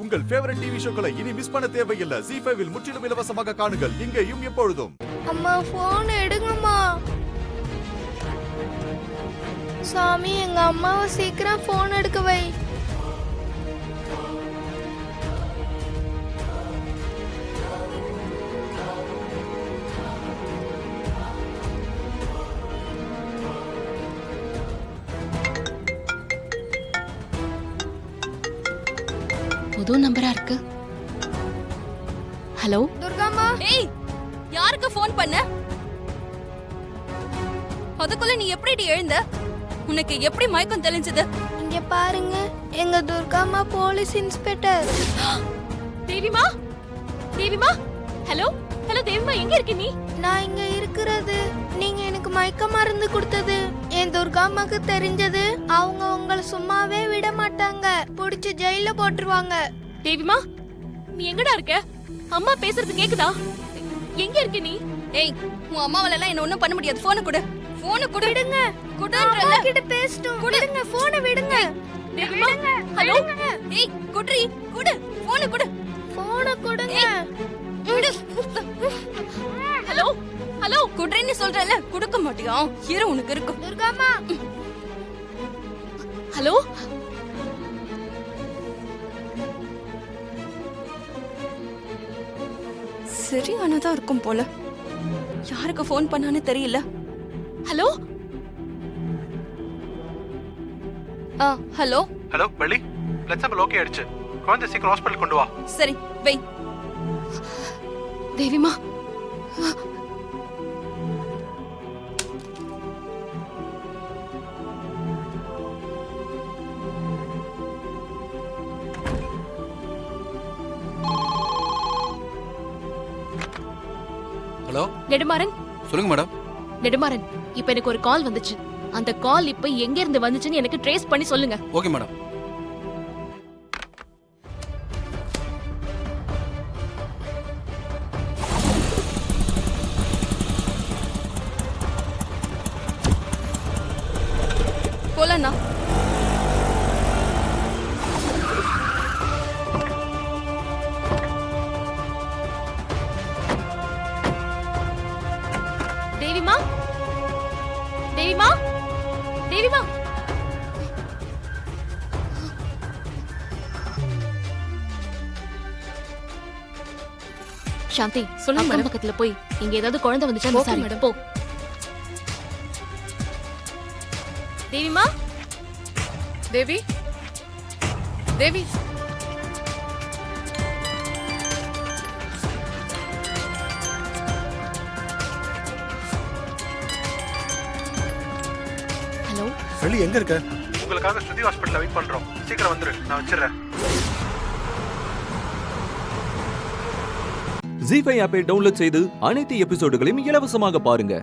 உங்கள் favourite TV ஷோக்களை இனி miss பண்ண தேவையில்லை. ZEE5 இல் முற்றிலும் இலவசமாக காணுங்கள், இங்கேயும் எப்பொழுதும். அம்மா போன் எடுங்கம்மா. சாமி எங்க அம்மாவை சீக்கிரம் போன் எடுக்க வை. புது நம்பரா இருக்கு. ஹலோ துர்காம்மா. ஏய், யாருக்கு ஃபோன் பண்ண? அதுக்குள்ள நீ எப்படி எழுந்த? உனக்கு எப்படி மயக்கம் தெளிஞ்சது? இங்க பாருங்க, எங்க Durgamma police inspector. Devima, Devima. Hello hello Devima, எங்க இருக்க நீ? நான் இங்க இருக்கிறது நீங்க எனக்கு மயக்க மருந்து கொடுத்தது என் துர்காம்மாக்கு தெரிஞ்சது அவங்க உங்களை சும்மாவே விட மாட்டாங்க, புடிச்சு ஜெயில போட்டுருவாங்க. தேவிமா, நீ எங்கடா இருக்க? அம்மா பேசுறது கேக்குதா? எங்க இருக்க நீ? ஏய், உன் அம்மாவால எல்லாம் என்ன ஒண்ணும் பண்ண முடியாது. போனை கொடு, போனை கொடு. விடுங்க, குடுன்றல கிட்ட பேசட்டும். விடுங்க, போனை விடுங்க. தேவிமா, ஹலோ. ஏய், குட்ரி, குடு, போனை கொடு. போனை கொடுங்க. விடு. ஹலோ ஹலோ, குட்ரின்னு சொல்றல, கொடுக்க மாட்டியா? இரு, உனக்கு இருக்கும். துர்காம்மா. ஹலோ. சரியானதா இருக்கும் போல. யாருக்கு ஃபோன் பண்ணான்னு தெரியல. Hello. Hello hello Valli, blood sample okay ஆயிடுச்சு. குழந்தை சீக்கிரம் ஹாஸ்பிடல் கொண்டு வா. சரி, வை. தேவிமா, ஹலோ நெடுமாறன். சொல்லுங்க மேடம். நெடுமாறன், இப்ப எனக்கு ஒரு கால் வந்துச்சு. அந்த கால் இப்ப எங்க இருந்து வந்துச்சுன்னு எனக்கு ட்ரேஸ் பண்ணி சொல்லுங்க. Okay madam. போலண்ணா. தேவிமா, தேவிமா, தேவிமா. சாந்தி, சொல்லுங்க அக்கம் பக்கத்துல போய் இங்க ஏதாவது குழந்தை வந்துச்சா ஓகே விசாரி. மேடம். போ. தேவிமா, தேவி, தேவி. ஹலோ. வள்ளி எங்க இருக்க? உங்களுக்காக ஸ்ருதி ஹாஸ்பிடல்ல வெயிட் பண்றோம். சீக்கிரம் வந்துரு, நான் வச்சிடுறேன். ZEE5 ஆப்பை டவுன்லோட் செய்து அனைத்து எபிசோடுகளையும் இலவசமாக பாருங்க.